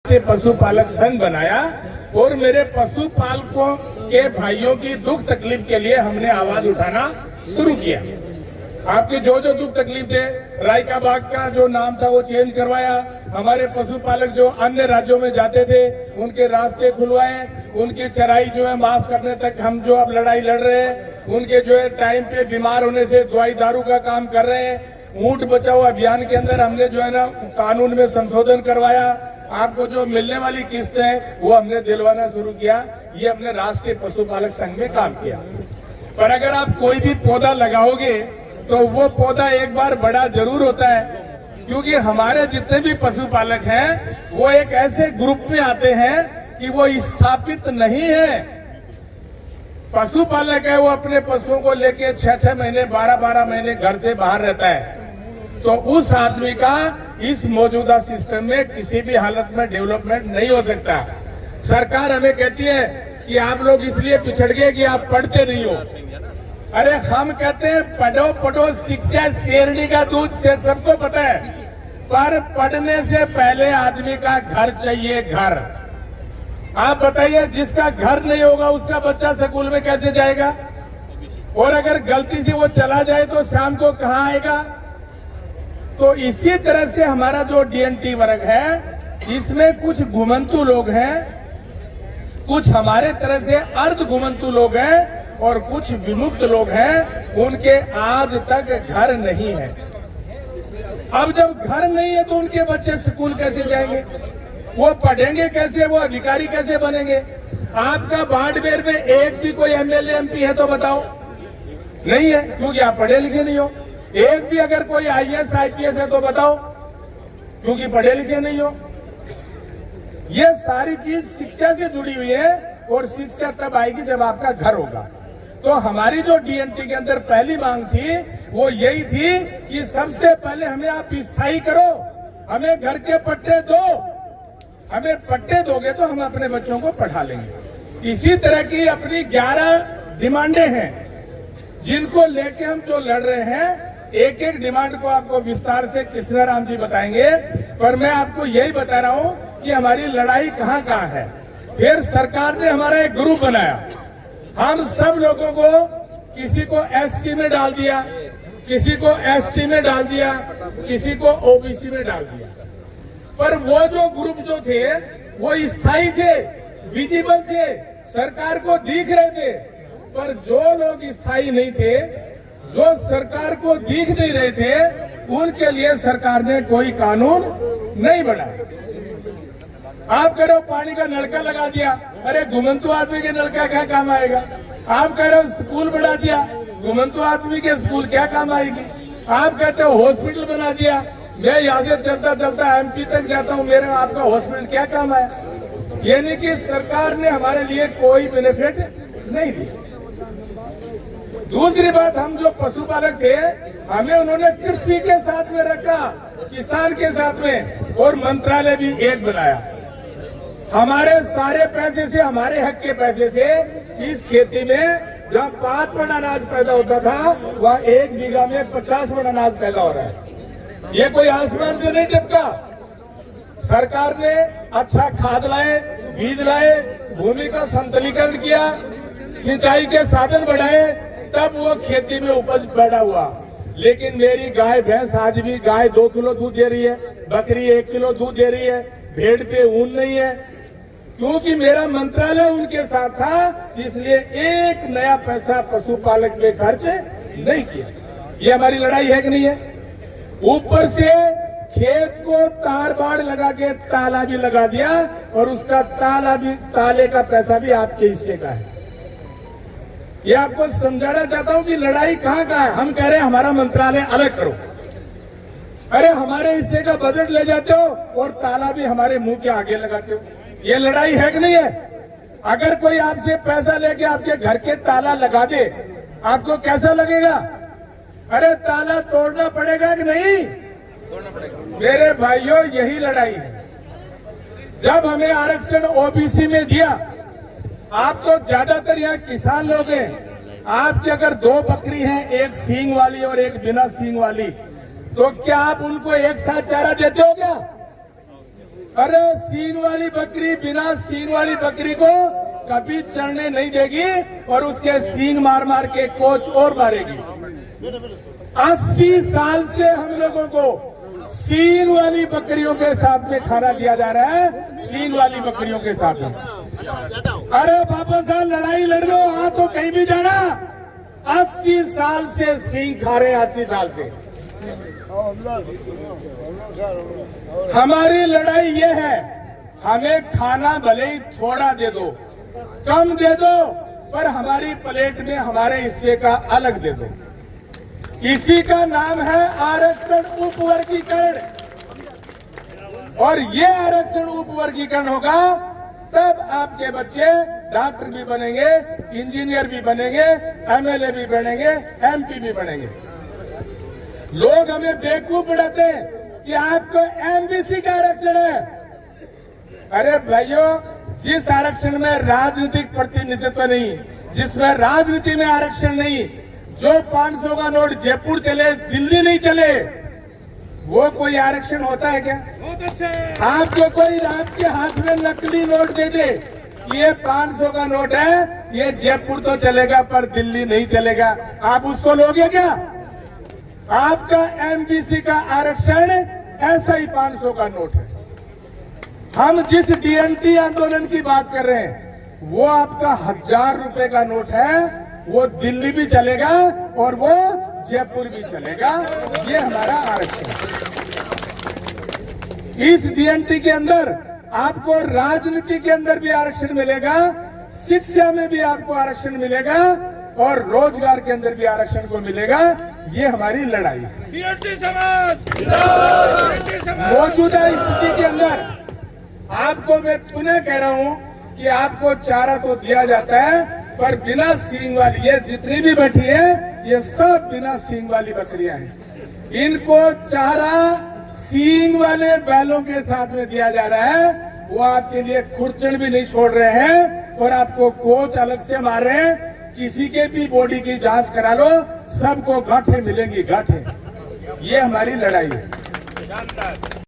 राष्ट्रीय पशुपालक संघ बनाया और मेरे पशुपालकों के भाइयों की दुख तकलीफ के लिए हमने आवाज उठाना शुरू किया। आपकी जो जो दुख तकलीफ थे, राय का बाग का जो नाम था वो चेंज करवाया, हमारे पशुपालक जो अन्य राज्यों में जाते थे उनके रास्ते खुलवाए, उनकी चराई जो है माफ करने तक हम जो अब लड़ाई लड़ रहे हैं, उनके जो है टाइम पे बीमार होने से दवाई दारू का काम कर रहे हैं। ऊंट बचाओ अभियान के अंदर हमने जो है ना कानून में संशोधन करवाया, आपको जो मिलने वाली किस्त है वो हमने दिलवाना शुरू किया। ये अपने राष्ट्रीय पशुपालक संघ में काम किया। पर अगर आप कोई भी पौधा लगाओगे तो वो पौधा एक बार बड़ा जरूर होता है, क्योंकि हमारे जितने भी पशुपालक हैं वो एक ऐसे ग्रुप में आते हैं कि वो स्थापित नहीं है। पशुपालक है वो अपने पशुओं को लेके 6-6 महीने 12-12 महीने घर से बाहर रहता है, तो उस आदमी का इस मौजूदा सिस्टम में किसी भी हालत में डेवलपमेंट नहीं हो सकता। सरकार हमें कहती है कि आप लोग इसलिए पिछड़ गए कि आप पढ़ते नहीं हो। अरे हम कहते हैं पढ़ो पढ़ो, शिक्षा शेरनी का दूध से सबको पता है, पर पढ़ने से पहले आदमी का घर चाहिए, घर। आप बताइए, जिसका घर नहीं होगा उसका बच्चा स्कूल में कैसे जाएगा? और अगर गलती से वो चला जाए तो शाम को कहाँ आएगा? तो इसी तरह से हमारा जो डीएनटी वर्ग है इसमें कुछ घुमंतु लोग हैं, कुछ हमारे तरह से अर्ध घुमंतु लोग हैं और कुछ विमुक्त लोग हैं, उनके आज तक घर नहीं है। अब जब घर नहीं है तो उनके बच्चे स्कूल कैसे जाएंगे? वो पढ़ेंगे कैसे? वो अधिकारी कैसे बनेंगे? आपका बाड़मेर में एक भी कोई एमएलए एमपी है तो बताओ? नहीं है, क्योंकि आप पढ़े लिखे नहीं हो। एक भी अगर कोई आईएएस आईपीएस है तो बताओ? क्योंकि पढ़े लिखे नहीं हो। ये सारी चीज शिक्षा से जुड़ी हुई है और शिक्षा तब आएगी जब आपका घर होगा। तो हमारी जो डीएनटी के अंदर पहली मांग थी वो यही थी कि सबसे पहले हमें आप स्थायी करो, हमें घर के पट्टे दो। हमें पट्टे दोगे तो हम अपने बच्चों को पढ़ा लेंगे। इसी तरह की अपनी 11 डिमांडें हैं जिनको लेके हम जो लड़ रहे हैं। एक एक डिमांड को आपको विस्तार से कृष्णाराम जी बताएंगे, पर मैं आपको यही बता रहा हूं कि हमारी लड़ाई कहां कहां है। फिर सरकार ने हमारा एक ग्रुप बनाया, हम सब लोगों को, किसी को एससी में डाल दिया, किसी को एसटी में डाल दिया, किसी को ओबीसी में डाल दिया। पर वो जो ग्रुप जो थे वो स्थायी थे, विजिबल थे, सरकार को दिख रहे थे। पर जो लोग स्थायी नहीं थे, जो सरकार को दिख नहीं रहे थे, उनके लिए सरकार ने कोई कानून नहीं बनाया। आप कह रहे हो पानी का नलका लगा दिया, अरे घुमंतु आदमी के नलका क्या काम आएगा? आप कह रहे हो स्कूल बढ़ा दिया, घुमंतु आदमी के स्कूल क्या काम आएगी? आप कहते हो हॉस्पिटल बना दिया, मैं यहाँ से चलता चलता एमपी तक जाता हूँ, मेरा आपका हॉस्पिटल क्या काम आया? यानी कि सरकार ने हमारे लिए कोई बेनिफिट नहीं दिया। दूसरी बात, हम जो पशुपालक थे हमें उन्होंने कृषि के साथ में रखा, किसान के साथ में, और मंत्रालय भी एक बनाया। हमारे सारे पैसे से, हमारे हक के पैसे से इस खेती में जहाँ 5 मन अनाज पैदा होता था वहाँ 1 बीघा में 50 मन अनाज पैदा हो रहा है। ये कोई आसमान से नहीं टपका। सरकार ने अच्छा खाद लाए, बीज लाए, भूमि का समतलीकरण किया, सिंचाई के साधन बढ़ाए, तब वो खेती में उपज पैदा हुआ। लेकिन मेरी गाय भैंस आज भी, गाय 2 किलो दूध दे रही है, बकरी 1 किलो दूध दे रही है, भेड़ पे ऊन नहीं है, क्योंकि मेरा मंत्रालय उनके साथ था। इसलिए एक नया पैसा पशुपालक पे खर्च नहीं किया। ये हमारी लड़ाई है कि नहीं है? ऊपर से खेत को तार बाड़ लगा के ताला भी लगा दिया और उसका ताले का पैसा भी आपके हिस्से का है। ये आपको समझाना चाहता हूं कि लड़ाई कहां का है। हम कह रहे हैं हमारा मंत्रालय अलग करो, अरे हमारे हिस्से का बजट ले जाते हो और ताला भी हमारे मुंह के आगे लगाते हो। ये लड़ाई है कि नहीं है? अगर कोई आपसे पैसा लेके आपके घर के ताला लगा दे, आपको कैसा लगेगा? अरे ताला तोड़ना पड़ेगा कि नहीं? तोड़ना पड़ेगा। मेरे भाइयों, यही लड़ाई है। जब हमें आरक्षण ओबीसी में दिया, आप तो ज्यादातर यहाँ किसान लोग हैं, आपकी अगर 2 बकरी हैं, एक सींग वाली और एक बिना सींग वाली, तो क्या आप उनको एक साथ चारा देते हो क्या? अरे सींग वाली बकरी बिना सींग वाली बकरी को कभी चढ़ने नहीं देगी और उसके सींग मार मार के कोच और मारेगी। 80 साल से हम लोगों को सींग वाली बकरियों के साथ में खाना दिया जा रहा है, सींग वाली बकरियों के साथ में। अरे बाबा साहब लड़ाई लड़ लो, वहां तो कहीं भी जाना। 80 साल से सींग खा रहे हैं, 80 साल से। हमारी लड़ाई ये है, हमें खाना भले ही थोड़ा दे दो, कम दे दो, पर हमारी प्लेट में हमारे हिस्से का अलग दे दो। इसी का नाम है आरक्षण उपवर्गीकरण। और ये आरक्षण उपवर्गीकरण होगा तब आपके बच्चे डॉक्टर भी बनेंगे, इंजीनियर भी बनेंगे, एमएलए भी बनेंगे, एमपी भी बनेंगे। लोग हमें बेवकूफ बनाते हैं कि आपको एमबीसी का आरक्षण है। अरे भाइयों, जिस आरक्षण में राजनीतिक प्रतिनिधित्व नहीं, जिसमें राजनीति में आरक्षण नहीं, जो 500 का नोट जयपुर चले, दिल्ली नहीं चले, वो कोई आरक्षण होता है क्या? बहुत अच्छा। आपको कोई आपके हाथ में नकली नोट दे दे, ये 500 का नोट है, ये जयपुर तो चलेगा पर दिल्ली नहीं चलेगा, आप उसको लोगे क्या? आपका एमबीसी का आरक्षण ऐसा ही 500 का नोट है। हम जिस डीएनटी आंदोलन की बात कर रहे हैं, वो आपका 1000 रुपए का नोट है, वो दिल्ली भी चलेगा और वो जयपुर भी चलेगा। ये हमारा आरक्षण है। इस डीएनटी के अंदर आपको राजनीति के अंदर भी आरक्षण मिलेगा, शिक्षा में भी आपको आरक्षण मिलेगा और रोजगार के अंदर भी आरक्षण को मिलेगा। ये हमारी लड़ाई है। डीएनटी समाज मौजूदा स्थिति के अंदर आपको मैं पुनः कह रहा हूं कि आपको चारा तो दिया जाता है, पर बिना सींग वाली, ये जितनी भी बैठी है ये सब बिना सींग वाली बकरियां हैं। इनको चारा सींग वाले बैलों के साथ में दिया जा रहा है। वो आपके लिए खुरचन भी नहीं छोड़ रहे हैं और आपको कोच अलग से मार रहे हैं। किसी के भी बॉडी की जांच करा लो, सबको गांठें मिलेंगी, गांठें। ये हमारी लड़ाई है।